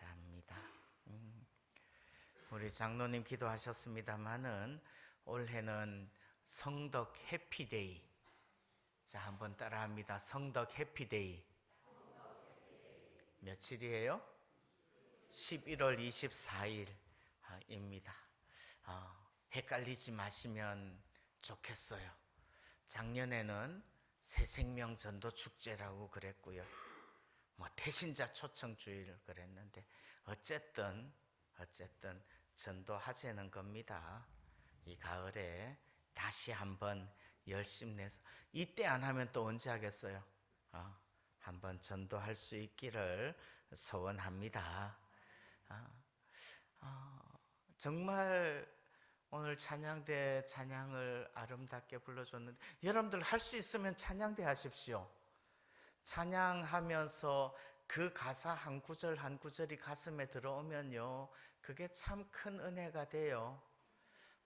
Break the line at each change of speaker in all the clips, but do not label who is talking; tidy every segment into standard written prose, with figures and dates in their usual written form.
감사합니다. 우리 장로님 기도하셨습니다마는 올해는 성덕 해피데이. 자, 한번 따라합니다. 성덕 해피데이. 며칠이에요? 11월 24일입니다. 헷갈리지 마시면 좋겠어요. 작년에는 새생명 전도 축제라고 그랬고요. 태신자 초청 주일 그랬는데 어쨌든 전도하자는 겁니다. 이 가을에 다시 한번 열심 내서 이때 안 하면 또 언제 하겠어요? 한번 전도할 수 있기를 소원합니다. 정말 오늘 찬양대 찬양을 아름답게 불러줬는데 여러분들 할 수 있으면 찬양대 하십시오. 찬양하면서 그 가사 한 구절 한 구절이 가슴에 들어오면요, 그게 참 큰 은혜가 돼요.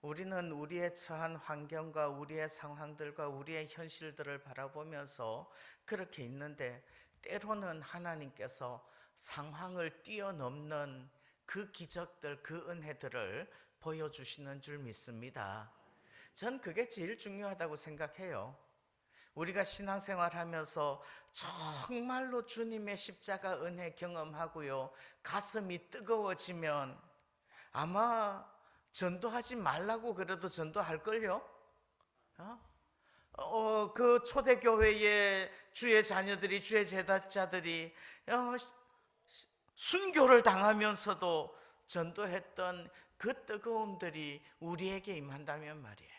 우리는 우리의 처한 환경과 우리의 상황들과 우리의 현실들을 바라보면서 그렇게 있는데 때로는 하나님께서 상황을 뛰어넘는 그 기적들, 그 은혜들을 보여주시는 줄 믿습니다. 전 그게 제일 중요하다고 생각해요. 우리가 신앙생활하면서 정말로 주님의 십자가 은혜 경험하고요, 가슴이 뜨거워지면 아마 전도하지 말라고 그래도 전도할걸요? 그 초대교회의 주의 자녀들이, 주의 제자들이 순교를 당하면서도 전도했던 그 뜨거움들이 우리에게 임한다면 말이에요.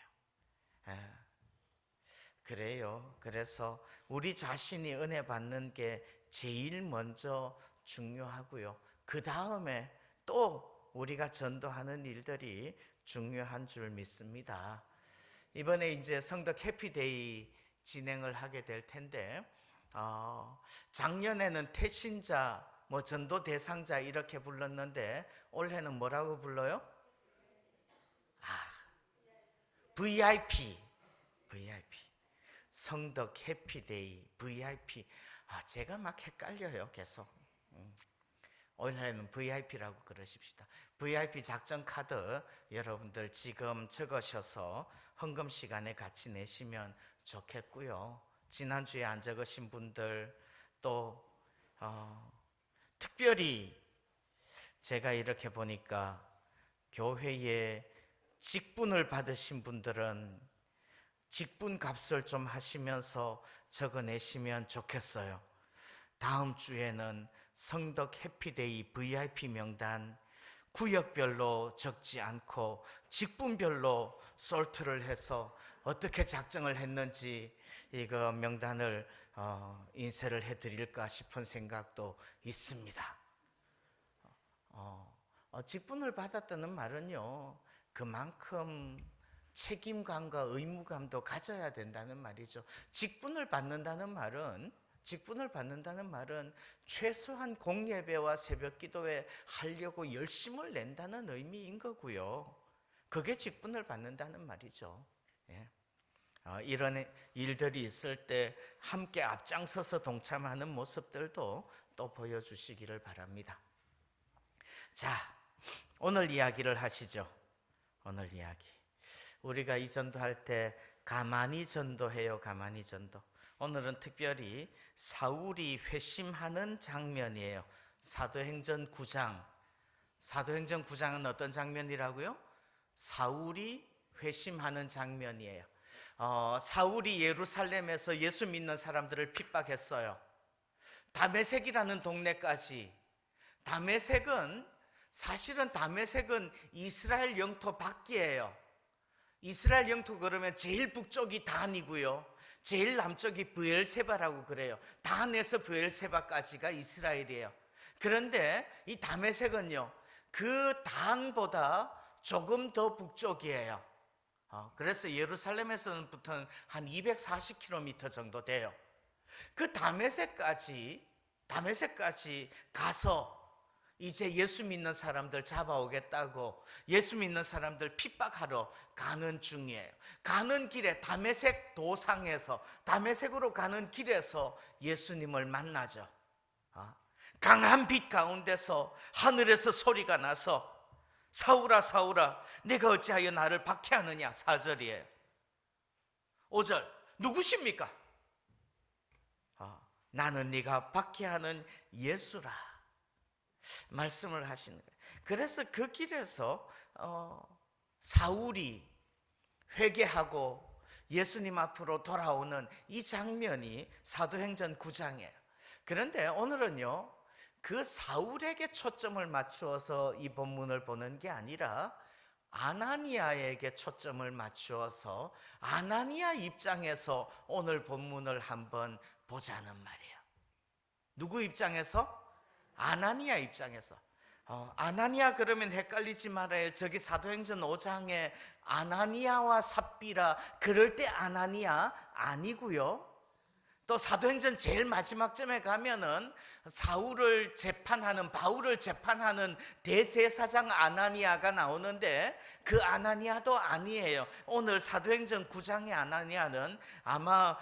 그래요. 그래서 우리 자신이 은혜 받는 게 제일 먼저 중요하고요, 그 다음에 또 우리가 전도하는 일들이 중요한 줄 믿습니다. 이번에 이제 성덕 해피데이 진행을 하게 될 텐데 작년에는 태신자, 전도 대상자 이렇게 불렀는데 올해는 뭐라고 불러요? VIP. 성덕 해피데이 VIP. 제가 막 헷갈려요, 계속. 올해는 VIP라고 그러십시다. VIP 작전 카드 여러분들 지금 적으셔서 헌금 시간에 같이 내시면 좋겠고요. 지난주에 안 적으신 분들 또 특별히 제가 이렇게 보니까 교회에 직분을 받으신 분들은 직분 값을 좀 하시면서 적어내시면 좋겠어요. 다음 주에는 성덕 해피데이 VIP 명단 구역별로 적지 않고 직분별로 솔트를 해서 어떻게 작정을 했는지 이거 명단을 인쇄를 해드릴까 싶은 생각도 있습니다. 직분을 받았다는 말은요, 그만큼 책임감과 의무감도 가져야 된다는 말이죠. 직분을 받는다는 말은 최소한 공예배와 새벽기도에 하려고 열심을 낸다는 의미인 거고요. 그게 직분을 받는다는 말이죠. 이런 일들이 있을 때 함께 앞장서서 동참하는 모습들도 또 보여주시기를 바랍니다. 자, 오늘 이야기를 하시죠. 오늘 이야기. 우리가 이 전도할 때 가만히 전도해요. 가만히 전도. 오늘은 특별히 사울이 회심하는 장면이에요. 사도행전 9장. 사도행전 9장은 어떤 장면이라고요? 사울이 회심하는 장면이에요. 사울이 예루살렘에서 예수 믿는 사람들을 핍박했어요. 다메섹이라는 동네까지. 사실은 다메섹은 이스라엘 영토 밖이에요. 이스라엘 영토 그러면 제일 북쪽이 단이고요, 제일 남쪽이 브엘세바라고 그래요. 단에서 브엘세바까지가 이스라엘이에요. 그런데 이 다메섹은요, 그 단보다 조금 더 북쪽이에요. 그래서 예루살렘에서부터는 한 240km 정도 돼요. 그 다메섹까지 가서 이제 예수 믿는 사람들 잡아오겠다고 예수 믿는 사람들 핍박하러 가는 중이에요. 가는 길에 다메섹 도상에서, 다메섹으로 가는 길에서 예수님을 만나죠. 강한 빛 가운데서 하늘에서 소리가 나서 사울아 사울아 내가 어찌하여 나를 박해하느냐. 4절이에요. 5절 누구십니까? 나는 네가 박해하는 예수라 말씀을 하시는 거예요. 그래서 그 길에서 사울이 회개하고 예수님 앞으로 돌아오는 이 장면이 사도행전 9장이에요. 그런데 오늘은요, 그 사울에게 초점을 맞추어서 이 본문을 보는 게 아니라 아나니아에게 초점을 맞추어서 아나니아 입장에서 오늘 본문을 한번 보자는 말이에요. 누구 입장에서? 아나니아 입장에서. 아나니아 그러면 헷갈리지 말아요. 저기 사도행전 5장에 아나니아와 삽비라 그럴 때 아나니아 아니고요. 또 사도행전 제일 마지막쯤에 가면은 사울을 재판하는, 바울을 재판하는 대제사장 아나니아가 나오는데 그 아나니아도 아니에요. 오늘 사도행전 9장의 아나니아는 아마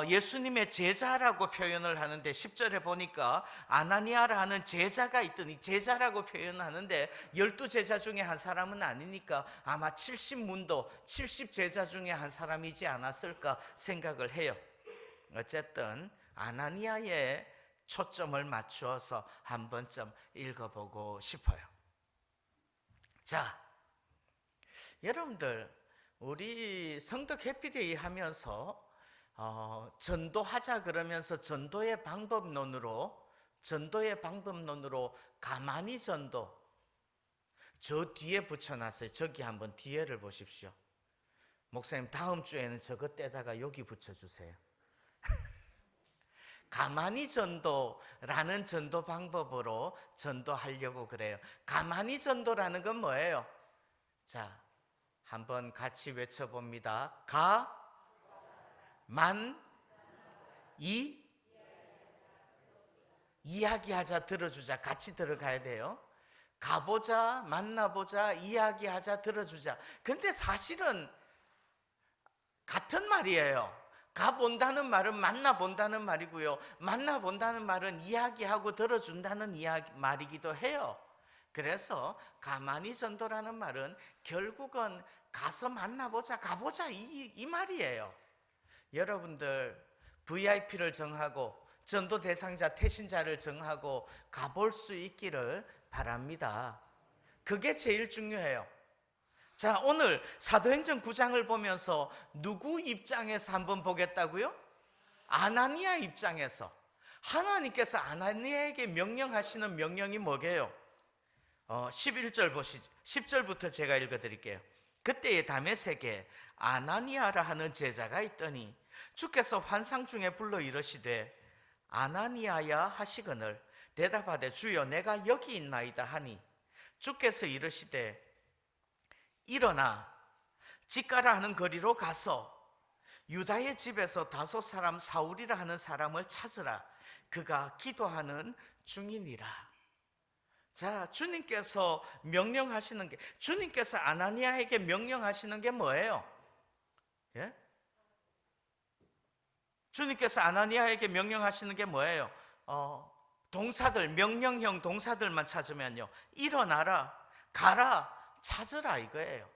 예수님의 제자라고 표현을 하는데 10절에 보니까 아나니아라는 제자가 있더니 제자라고 표현하는데 12제자 중에 한 사람은 아니니까 아마 70문도 70제자 중에 한 사람이지 않았을까 생각을 해요. 어쨌든 아나니아에 초점을 맞추어서 한 번쯤 읽어보고 싶어요. 자, 여러분들 우리 성덕 해피데이 하면서 전도하자 그러면서 전도의 방법론으로 가만히 전도 저 뒤에 붙여놨어요. 저기 한번 뒤에를 보십시오. 목사님 다음 주에는 저거 떼다가 여기 붙여주세요. 가만히 전도라는 전도 방법으로 전도하려고 그래요. 가만히 전도라는 건 뭐예요? 자, 한번 같이 외쳐봅니다. 이야기하자, 들어주자. 같이 들어가야 돼요. 가보자, 만나보자, 이야기하자, 들어주자. 근데 사실은 같은 말이에요. 가본다는 말은 만나본다는 말이고요. 만나본다는 말은 이야기하고 들어준다는 말이기도 해요. 그래서 가만히 전도라는 말은 결국은 가서 만나보자, 가보자 이 말이에요. 여러분들 VIP를 정하고 전도 대상자, 태신자를 정하고 가볼 수 있기를 바랍니다. 그게 제일 중요해요. 자, 오늘 사도행전 9장을 보면서 누구 입장에서 한번 보겠다고요? 아나니아 입장에서. 하나님께서 아나니아에게 명령하시는 명령이 뭐게요? 11절 보시죠. 10절부터 제가 읽어드릴게요. 그때에 다메섹에 아나니아라 하는 제자가 있더니 주께서 환상 중에 불러 이르시되 아나니아야 하시거늘 대답하되 주여 내가 여기 있나이다 하니 주께서 이르시되 일어나 직가라 하는 거리로 가서 유다의 집에서 다소 사람 사울이라 하는 사람을 찾으라. 그가 기도하는 중이니라. 자, 주님께서 명령하시는 게, 주님께서 아나니아에게 명령하시는 게 뭐예요? 예? 주님께서 아나니아에게 명령하시는 게 뭐예요? 동사들, 명령형 동사들만 찾으면요, 일어나라, 가라, 찾으라 이거예요.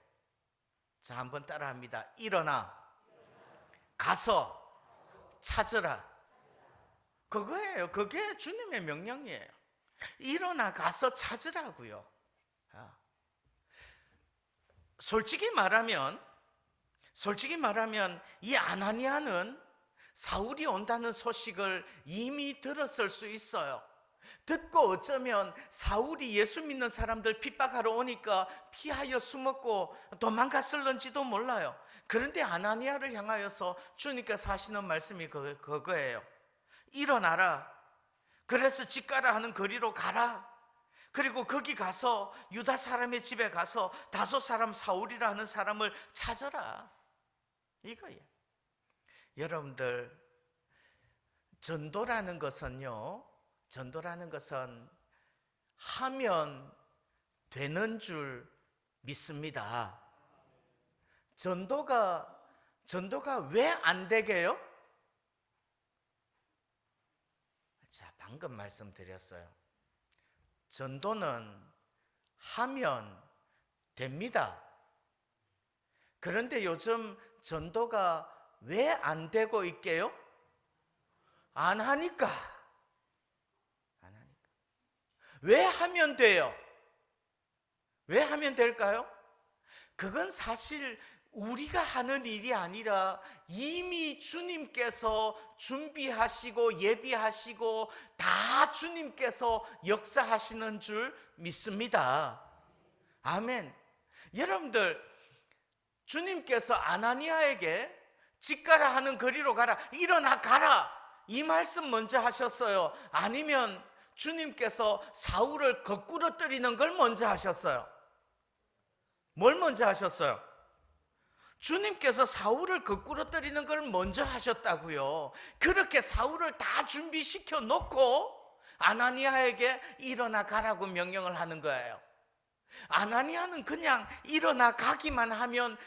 자, 한번 따라합니다. 일어나, 가서, 찾으라. 그거예요. 그게 주님의 명령이에요. 일어나 가서 찾으라고요. 솔직히 말하면 이 아나니아는 사울이 온다는 소식을 이미 들었을 수 있어요. 듣고 어쩌면 사울이 예수 믿는 사람들 핍박하러 오니까 피하여 숨었고 도망갔을런지도 몰라요. 그런데 아나니아를 향하여서 주님께서 하시는 말씀이 그거예요. 일어나라. 그래서 직가라 하는 거리로 가라. 그리고 거기 가서 유다 사람의 집에 가서 다소 사람 사울이라 하는 사람을 찾아라. 이거예요. 여러분들, 전도라는 것은 하면 되는 줄 믿습니다. 전도가 왜 안 되게요? 자, 방금 말씀드렸어요. 전도는 하면 됩니다. 그런데 요즘 전도가 왜 안 되고 있게요? 안 하니까. 왜 하면 돼요? 왜 하면 될까요? 그건 사실 우리가 하는 일이 아니라 이미 주님께서 준비하시고 예비하시고 다 주님께서 역사하시는 줄 믿습니다. 아멘. 여러분들, 주님께서 아나니아에게 집 가라 하는 거리로 가라, 일어나 가라, 이 말씀 먼저 하셨어요? 아니면 주님께서 사울을 거꾸로 때리는 걸 먼저 하셨어요? 뭘 먼저 하셨어요? 주님께서 사울을 거꾸로 때리는 걸 먼저 하셨다고요. 그렇게 사울을 다 준비시켜 놓고 아나니아에게 일어나 가라고 명령을 하는 거예요. 아나니아는 그냥 일어나 가기만 하면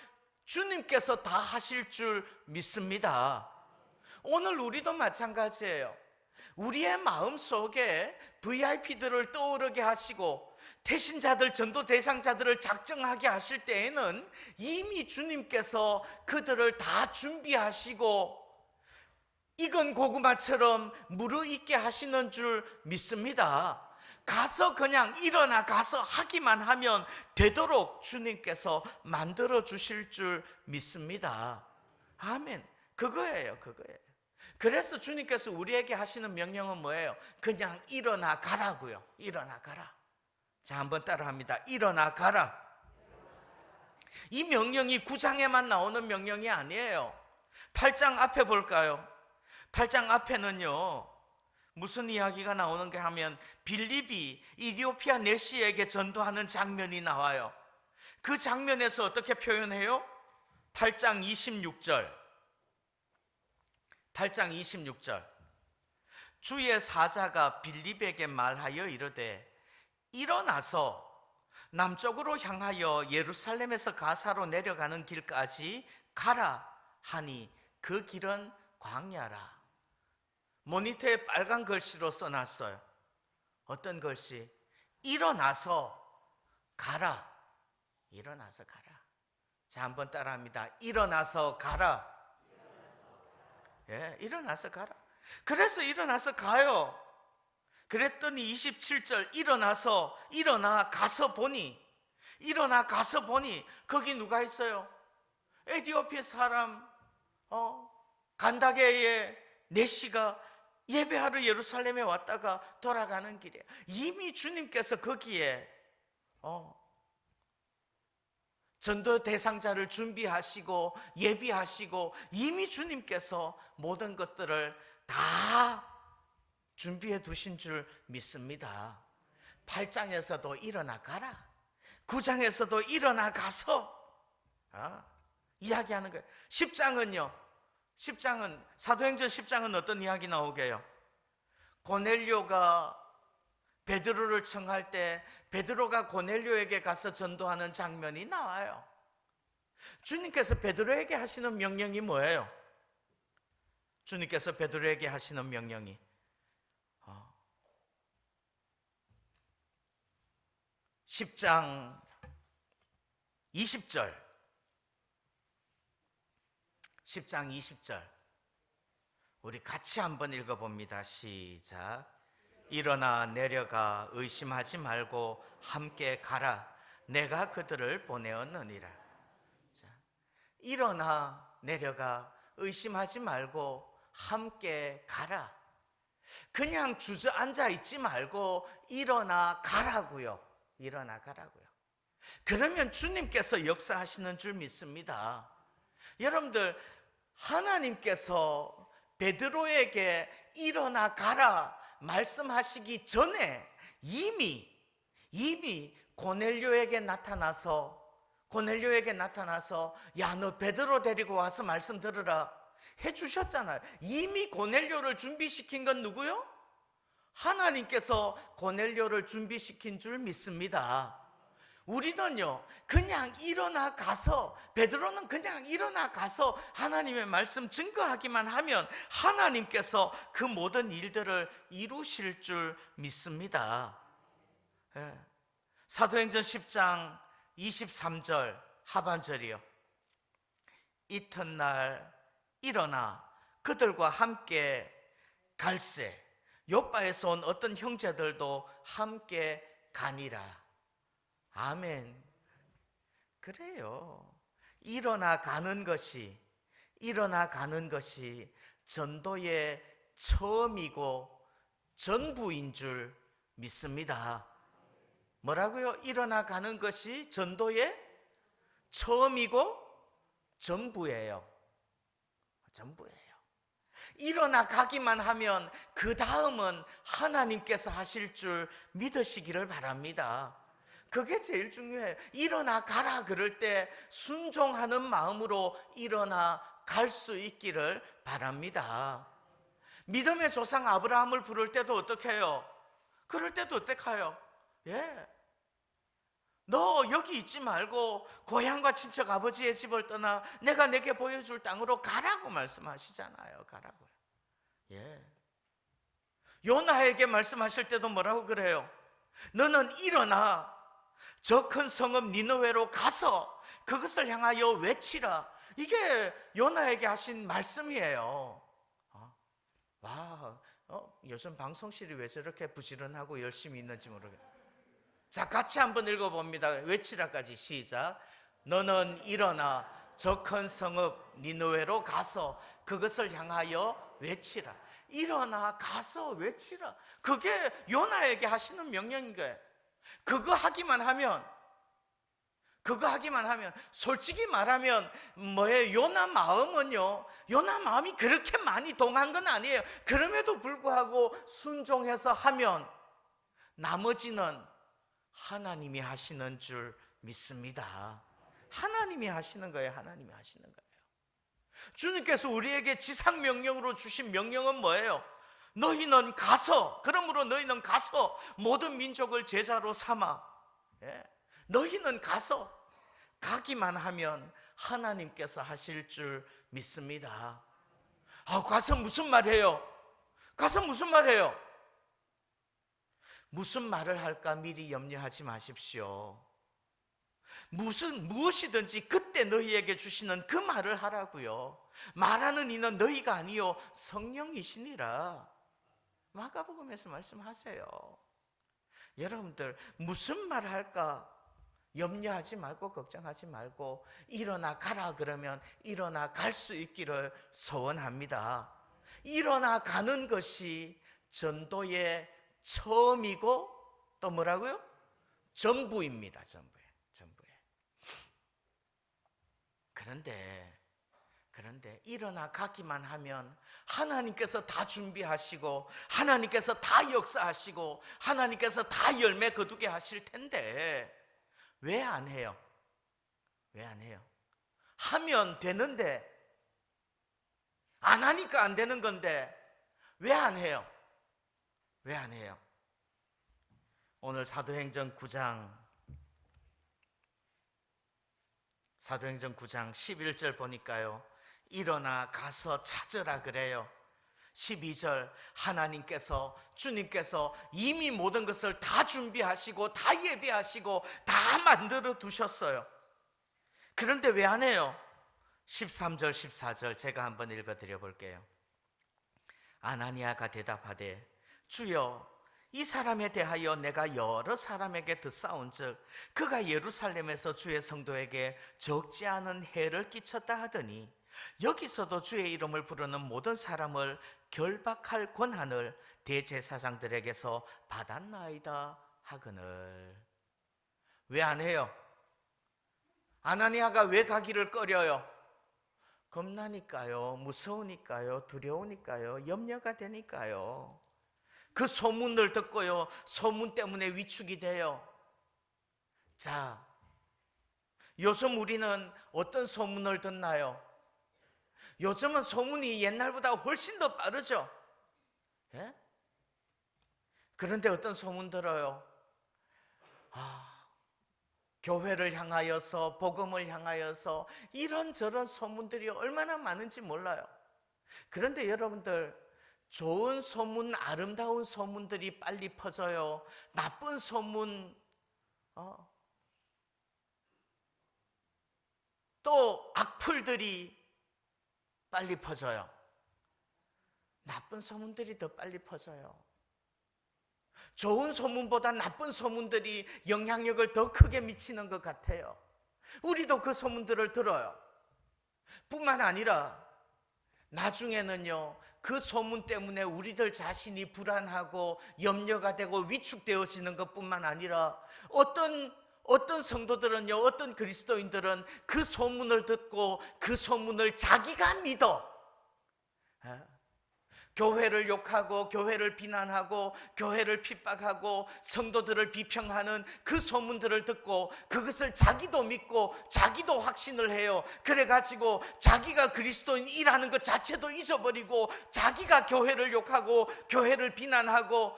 주님께서 다 하실 줄 믿습니다. 오늘 우리도 마찬가지예요. 우리의 마음속에 VIP들을 떠오르게 하시고 태신자들, 전도 대상자들을 작정하게 하실 때에는 이미 주님께서 그들을 다 준비하시고 익은 고구마처럼 무르익게 하시는 줄 믿습니다. 가서 그냥 일어나 가서 하기만 하면 되도록 주님께서 만들어 주실 줄 믿습니다. 아멘. 그거예요. 그래서 주님께서 우리에게 하시는 명령은 뭐예요? 그냥 일어나 가라고요. 일어나 가라. 자, 한번 따라합니다. 일어나 가라. 이 명령이 9장에만 나오는 명령이 아니에요. 8장 앞에 볼까요? 8장 앞에는요, 무슨 이야기가 나오는 게 하면 빌립이 이디오피아 내시에게 전도하는 장면이 나와요. 그 장면에서 어떻게 표현해요? 8장 26절. 8장 26절. 주의 사자가 빌립에게 말하여 이르되 일어나서 남쪽으로 향하여 예루살렘에서 가사로 내려가는 길까지 가라 하니 그 길은 광야라. 모니터에 빨간 글씨로 써놨어요. 어떤 글씨? 일어나서 가라. 일어나서 가라. 자, 한번 따라합니다. 일어나서 가라. 예, 일어나서 가라. 그래서 일어나서 가요. 그랬더니 27절, 일어나 가서 보니 거기 누가 있어요? 에티오피아 사람 간다게의 내시가 예배하러 예루살렘에 왔다가 돌아가는 길이에요. 이미 주님께서 거기에 전도 대상자를 준비하시고 예비하시고 이미 주님께서 모든 것들을 다 준비해 두신 줄 믿습니다. 8장에서도 일어나 가라. 9장에서도 일어나 가서 이야기하는 거예요. 10장은 사도행전 10장은 어떤 이야기 나오게요? 고넬료가 베드로를 청할 때 베드로가 고넬료에게 가서 전도하는 장면이 나와요. 주님께서 베드로에게 하시는 명령이 뭐예요? 주님께서 베드로에게 하시는 명령이 10장 20절. 10장 20절. 우리 같이 한번 읽어봅니다. 시작. 일어나 내려가 의심하지 말고 함께 가라. 내가 그들을 보내었느니라. 자, 일어나 내려가 의심하지 말고 함께 가라. 그냥 주저앉아 있지 말고 일어나 가라고요. 일어나 가라고요. 그러면 주님께서 역사하시는 줄 믿습니다. 여러분들, 하나님께서 베드로에게 일어나 가라 말씀하시기 전에 이미 고넬료에게 나타나서 야, 너 베드로 데리고 와서 말씀 들으라 해주셨잖아요. 이미 고넬료를 준비시킨 건 누구요? 하나님께서 고넬료를 준비시킨 줄 믿습니다. 우리는요, 그냥 일어나 가서, 베드로는 그냥 일어나 가서 하나님의 말씀 증거하기만 하면 하나님께서 그 모든 일들을 이루실 줄 믿습니다. 예. 사도행전 10장 23절 하반절이요. 이튿날 일어나 그들과 함께 갈새 요바에서 온 어떤 형제들도 함께 가니라. 아멘. 그래요. 일어나 가는 것이 전도의 처음이고 전부인 줄 믿습니다. 뭐라고요? 일어나 가는 것이 전도의 처음이고 전부예요. 일어나 가기만 하면 그 다음은 하나님께서 하실 줄 믿으시기를 바랍니다. 그게 제일 중요해요. 일어나 가라 그럴 때 순종하는 마음으로 일어나 갈 수 있기를 바랍니다. 믿음의 조상 아브라함을 부를 때도 어떻게 해요? 그럴 때도 어떻게 해요? 너 여기 있지 말고 고향과 친척 아버지의 집을 떠나 내가 내게 보여줄 땅으로 가라고 말씀하시잖아요. 가라고요. 요나에게 말씀하실 때도 뭐라고 그래요? 너는 일어나 저 큰 성읍 니느웨로 가서 그것을 향하여 외치라. 이게 요나에게 하신 말씀이에요. 요즘 방송실이 왜 저렇게 부지런하고 열심히 있는지 모르겠어요. 자, 같이 한번 읽어봅니다. 외치라까지 시작. 너는 일어나 저 큰 성읍 니느웨로 가서 그것을 향하여 외치라. 일어나 가서 외치라. 그게 요나에게 하시는 명령인 거예요. 그거 하기만 하면 솔직히 말하면 뭐예요? 요나 마음이 그렇게 많이 동한 건 아니에요. 그럼에도 불구하고 순종해서 하면 나머지는 하나님이 하시는 줄 믿습니다. 하나님이 하시는 거예요. 주님께서 우리에게 지상 명령으로 주신 명령은 뭐예요? 너희는 가서, 그러므로 너희는 가서 모든 민족을 제자로 삼아. 너희는 가서, 가기만 하면 하나님께서 하실 줄 믿습니다. 가서 무슨 말해요? 무슨 말을 할까 미리 염려하지 마십시오. 무엇이든지 그때 너희에게 주시는 그 말을 하라고요. 말하는 이는 너희가 아니요 성령이시니라. 마가복음에서 말씀하세요. 여러분들 무슨 말을 할까 염려하지 말고 걱정하지 말고 일어나 가라 그러면 일어나 갈 수 있기를 소원합니다. 일어나 가는 것이 전도의 처음이고 또 뭐라고요? 전부입니다. 전부에. 그런데 일어나 가기만 하면 하나님께서 다 준비하시고 하나님께서 다 역사하시고 하나님께서 다 열매 거두게 하실 텐데 왜 안 해요? 하면 되는데 안 하니까 안 되는 건데 왜 안 해요? 오늘 사도행전 9장 11절 보니까요, 일어나 가서 찾으라 그래요. 12절 주님께서 이미 모든 것을 다 준비하시고 다 예비하시고 다 만들어 두셨어요. 그런데 왜 안 해요? 13절 14절 제가 한번 읽어 드려 볼게요. 아나니아가 대답하되 주여 이 사람에 대하여 내가 여러 사람에게 듣사온즉 그가 예루살렘에서 주의 성도에게 적지 않은 해를 끼쳤다 하더니 여기서도 주의 이름을 부르는 모든 사람을 결박할 권한을 대제사장들에게서 받았나이다 하거늘. 왜 안 해요? 아나니아가 왜 가기를 꺼려요? 겁나니까요, 무서우니까요, 두려우니까요, 염려가 되니까요. 그 소문을 듣고요, 소문 때문에 위축이 돼요. 자, 요즘 우리는 어떤 소문을 듣나요? 요즘은 소문이 옛날보다 훨씬 더 빠르죠. 그런데 어떤 소문 들어요? 교회를 향하여서, 복음을 향하여서 이런저런 소문들이 얼마나 많은지 몰라요. 그런데 여러분들, 좋은 소문, 아름다운 소문들이 빨리 퍼져요. 나쁜 소문, 또 악플들이 빨리 퍼져요. 나쁜 소문들이 더 빨리 퍼져요. 좋은 소문보다 나쁜 소문들이 영향력을 더 크게 미치는 것 같아요. 우리도 그 소문들을 들어요. 뿐만 아니라 나중에는요, 그 소문 때문에 우리들 자신이 불안하고 염려가 되고 위축되어지는 것뿐만 아니라 어떤 성도들은요, 어떤 그리스도인들은 그 소문을 듣고 그 소문을 자기가 믿어 교회를 욕하고 교회를 비난하고 교회를 핍박하고 성도들을 비평하는 그 소문들을 듣고 그것을 자기도 믿고 자기도 확신을 해요. 그래가지고 자기가 그리스도인이라는 것 자체도 잊어버리고 자기가 교회를 욕하고 교회를 비난하고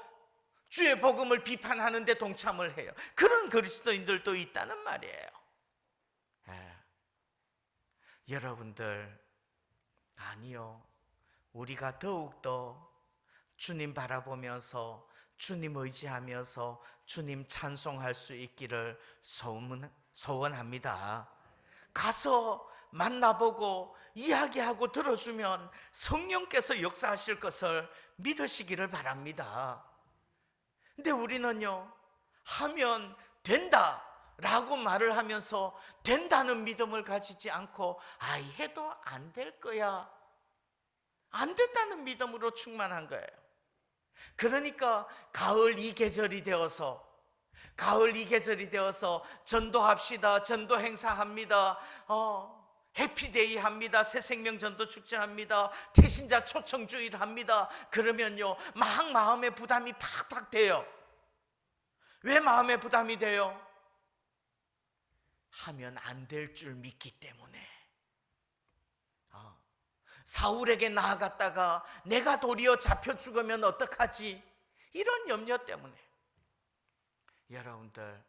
주의 복음을 비판하는 데 동참을 해요. 그런 그리스도인들도 있다는 말이에요. 여러분들, 아니요, 우리가 더욱더 주님 바라보면서 주님 의지하면서 주님 찬송할 수 있기를 소원합니다. 가서 만나보고 이야기하고 들어주면 성령께서 역사하실 것을 믿으시기를 바랍니다. 근데 우리는요, 하면 된다 라고 말을 하면서 된다는 믿음을 가지지 않고 해도 안 될 거야, 안 된다는 믿음으로 충만한 거예요. 그러니까 가을 이 계절이 되어서 전도합시다, 전도 행사합니다, 해피데이 합니다, 새생명 전도 축제 합니다, 태신자 초청 주일 합니다. 그러면요, 막 마음에 부담이 팍팍 돼요. 왜 마음에 부담이 돼요? 하면 안 될 줄 믿기 때문에. 사울에게 나아갔다가 내가 도리어 잡혀 죽으면 어떡하지? 이런 염려 때문에. 여러분들,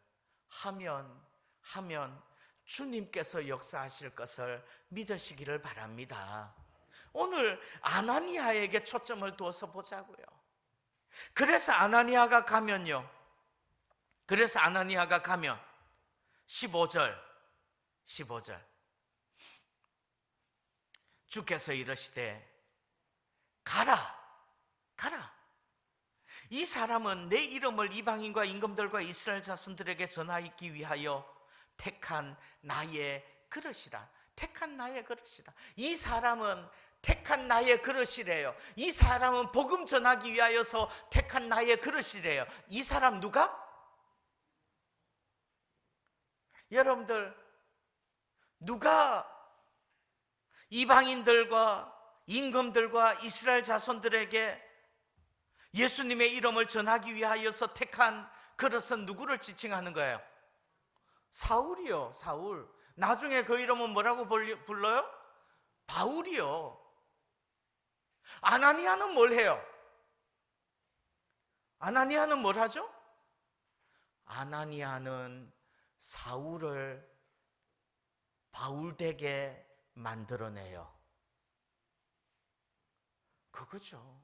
하면 주님께서 역사하실 것을 믿으시기를 바랍니다. 오늘 아나니아에게 초점을 두어서 보자고요. 그래서 아나니아가 가면 15절 주께서 이르시되 가라. 이 사람은 내 이름을 이방인과 임금들과 이스라엘 자손들에게 전하기 위하여 택한 나의 그릇이라. 이 사람은 택한 나의 그릇이래요. 이 사람은 복음 전하기 위하여서 택한 나의 그릇이래요. 이 사람 누가? 여러분들, 누가 이방인들과 임금들과 이스라엘 자손들에게 예수님의 이름을 전하기 위하여서 택한 그릇은 누구를 지칭하는 거예요? 사울이요. 사울. 나중에 그 이름은 뭐라고 불러요? 바울이요. 아나니아는 뭘 해요? 아나니아는 뭘 하죠? 아나니아는 사울을 바울되게 만들어내요. 그거죠.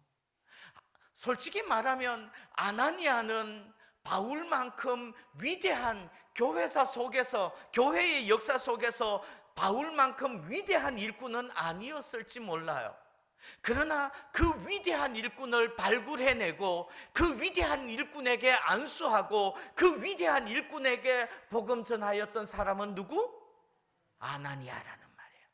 솔직히 말하면 아나니아는 바울만큼 위대한 교회사 속에서, 교회의 역사 속에서 바울만큼 위대한 일꾼은 아니었을지 몰라요. 그러나 그 위대한 일꾼을 발굴해내고 그 위대한 일꾼에게 안수하고 그 위대한 일꾼에게 복음 전하였던 사람은 누구? 아나니아라는 말이에요.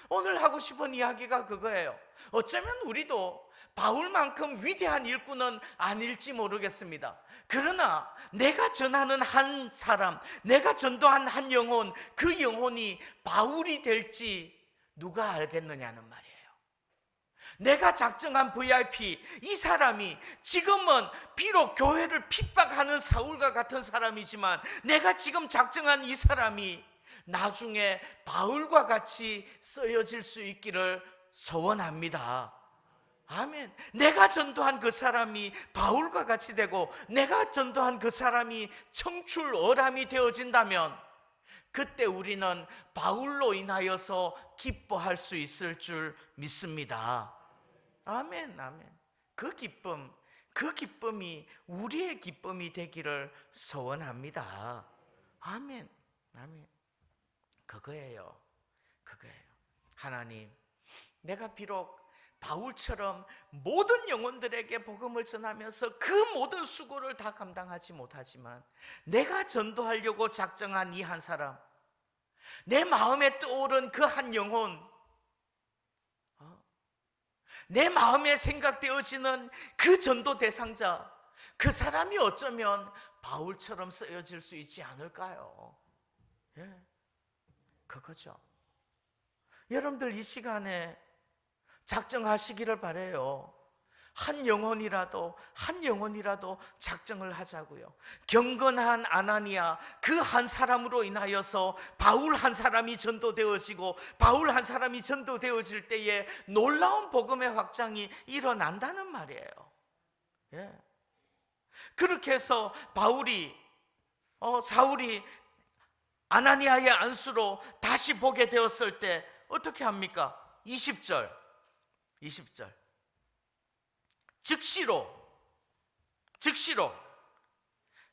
오늘 하고 싶은 이야기가 그거예요. 어쩌면 우리도 바울만큼 위대한 일꾼은 아닐지 모르겠습니다. 그러나 내가 전하는 한 사람, 내가 전도한 한 영혼, 그 영혼이 바울이 될지 누가 알겠느냐는 말이에요. 내가 작정한 VIP, 이 사람이 지금은 비록 교회를 핍박하는 사울과 같은 사람이지만 내가 지금 작정한 이 사람이 나중에 바울과 같이 쓰여질 수 있기를 소원합니다. 아멘. 내가 전도한 그 사람이 바울과 같이 되고 내가 전도한 그 사람이 청출어람이 되어진다면 그때 우리는 바울로 인하여서 기뻐할 수 있을 줄 믿습니다. 아멘. 그 기쁨이 우리의 기쁨이 되기를 소원합니다. 아멘. 아멘. 그거예요. 하나님, 내가 비록 바울처럼 모든 영혼들에게 복음을 전하면서 그 모든 수고를 다 감당하지 못하지만 내가 전도하려고 작정한 이 한 사람, 내 마음에 떠오른 그 한 영혼, 내 마음에 생각되어지는 그 전도 대상자, 그 사람이 어쩌면 바울처럼 쓰여질 수 있지 않을까요? 예, 그거죠. 여러분들 이 시간에 작정하시기를 바라요. 한 영혼이라도 작정을 하자고요. 경건한 아나니아 그 한 사람으로 인하여서 바울 한 사람이 전도되어지고 바울 한 사람이 전도되어질 때에 놀라운 복음의 확장이 일어난다는 말이에요. 예. 그렇게 해서 사울이 아나니아의 안수로 다시 보게 되었을 때 어떻게 합니까? 20절 즉시로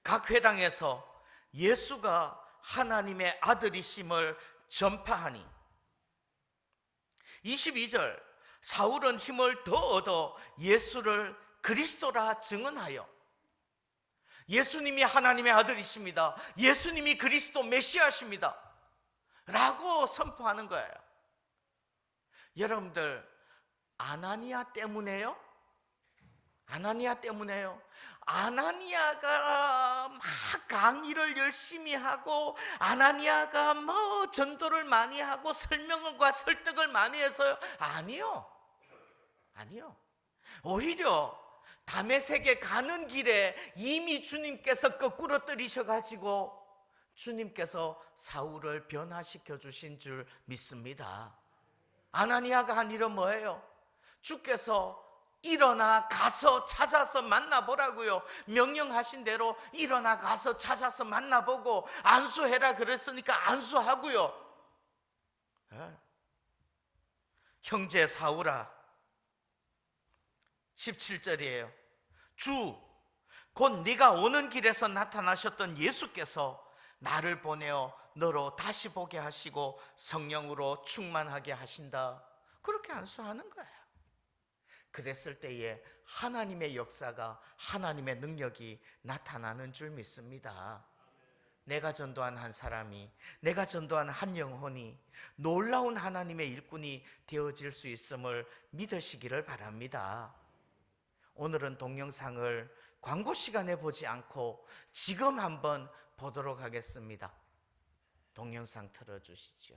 각 회당에서 예수가 하나님의 아들이심을 전파하니 22절 사울은 힘을 더 얻어 예수를 그리스도라 증언하여 예수님이 하나님의 아들이십니다. 예수님이 그리스도 메시아십니다. 라고 선포하는 거예요. 여러분들 아나니아 때문에요? 아나니아가 막 강의를 열심히 하고 아나니아가 뭐 전도를 많이 하고 설명과 설득을 많이 해서요? 아니요. 오히려 다메섹에 가는 길에 이미 주님께서 거꾸로 들이셔가지고 주님께서 사울을 변화시켜 주신 줄 믿습니다. 아나니아가 한 일은 뭐예요? 주께서 일어나 가서 찾아서 만나보라고요. 명령하신 대로 일어나 가서 찾아서 만나보고 안수해라 그랬으니까 안수하고요. 형제 사울아 17절이에요. 주, 곧 네가 오는 길에서 나타나셨던 예수께서 나를 보내어 너로 다시 보게 하시고 성령으로 충만하게 하신다. 그렇게 안수하는 거예요. 그랬을 때에 하나님의 역사가, 하나님의 능력이 나타나는 줄 믿습니다. 내가 전도한 한 사람이, 내가 전도한 한 영혼이 놀라운 하나님의 일꾼이 되어질 수 있음을 믿으시기를 바랍니다. 오늘은 동영상을 광고 시간에 보지 않고 지금 한번 보도록 하겠습니다. 동영상 틀어주시죠.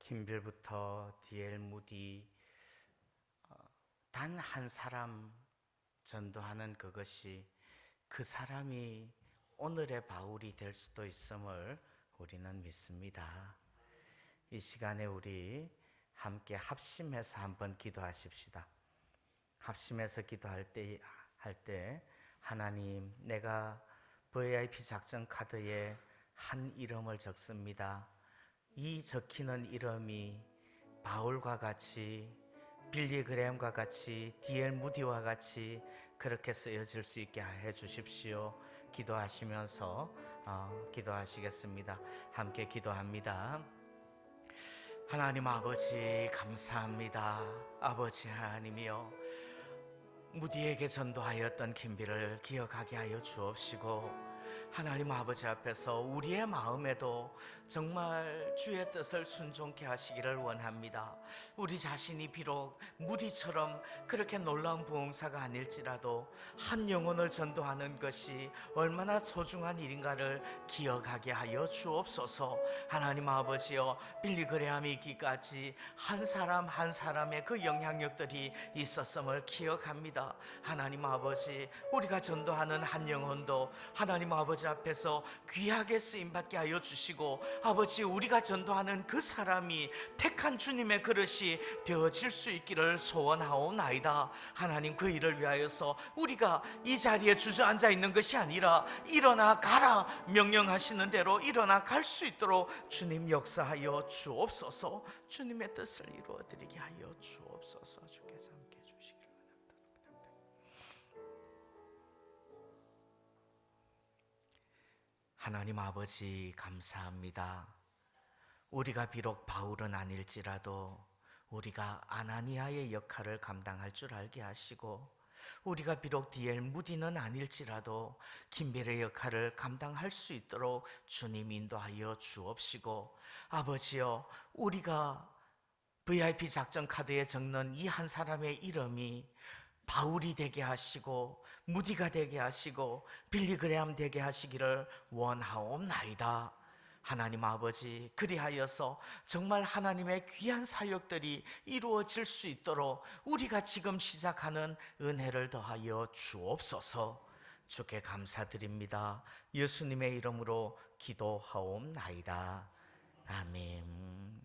김빌부터 D.L. 무디 단 한 사람 전도하는 그것이 그 사람이 오늘의 바울이 될 수도 있음을 우리는 믿습니다. 이 시간에 우리 함께 합심해서 한번 기도하십시다. 합심해서 기도할 때 하나님, 내가 VIP 작전 카드에 한 이름을 적습니다. 이 적히는 이름이 바울과 같이, 빌리 그레엄과 같이, D.L. 무디와 같이 그렇게 쓰여질 수 있게 해 주십시오. 기도하시면서 기도하시겠습니다. 함께 기도합니다. 하나님 아버지 감사합니다. 아버지 하나님이여, 무디에게 전도하였던 김비를 기억하게 하여 주옵시고, 하나님 아버지 앞에서 우리의 마음에도 정말 주의 뜻을 순종케 하시기를 원합니다. 우리 자신이 비록 무디처럼 그렇게 놀라운 부흥사가 아닐지라도 한 영혼을 전도하는 것이 얼마나 소중한 일인가를 기억하게 하여 주옵소서. 하나님 아버지여, 빌리 그레함이 있기까지 한 사람 한 사람의 그 영향력들이 있었음을 기억합니다. 하나님 아버지, 우리가 전도하는 한 영혼도 하나님 아버지 앞에서 귀하게 쓰임받게 하여 주시고, 아버지, 우리가 전도하는 그 사람이 택한 주님의 그릇이 되어질 수 있기를 소원하오나이다. 하나님, 그 일을 위하여서 우리가 이 자리에 주저앉아 있는 것이 아니라 일어나 가라 명령하시는 대로 일어나 갈 수 있도록 주님 역사하여 주옵소서. 주님의 뜻을 이루어드리게 하여 주옵소서. 주께서 함께 해주시기를 원합니다. 하나님 아버지 감사합니다. 우리가 비록 바울은 아닐지라도 우리가 아나니아의 역할을 감당할 줄 알게 하시고, 우리가 비록 D.L. 무디는 아닐지라도 김빌의 역할을 감당할 수 있도록 주님 인도하여 주옵시고, 아버지여, 우리가 VIP 작전 카드에 적는 이 한 사람의 이름이 바울이 되게 하시고 무디가 되게 하시고 빌리 그레함 되게 하시기를 원하옵나이다. 하나님 아버지, 그리하여서 정말 하나님의 귀한 사역들이 이루어질 수 있도록 우리가 지금 시작하는 은혜를 더하여 주옵소서. 주께 감사드립니다. 예수님의 이름으로 기도하옵나이다. 아멘.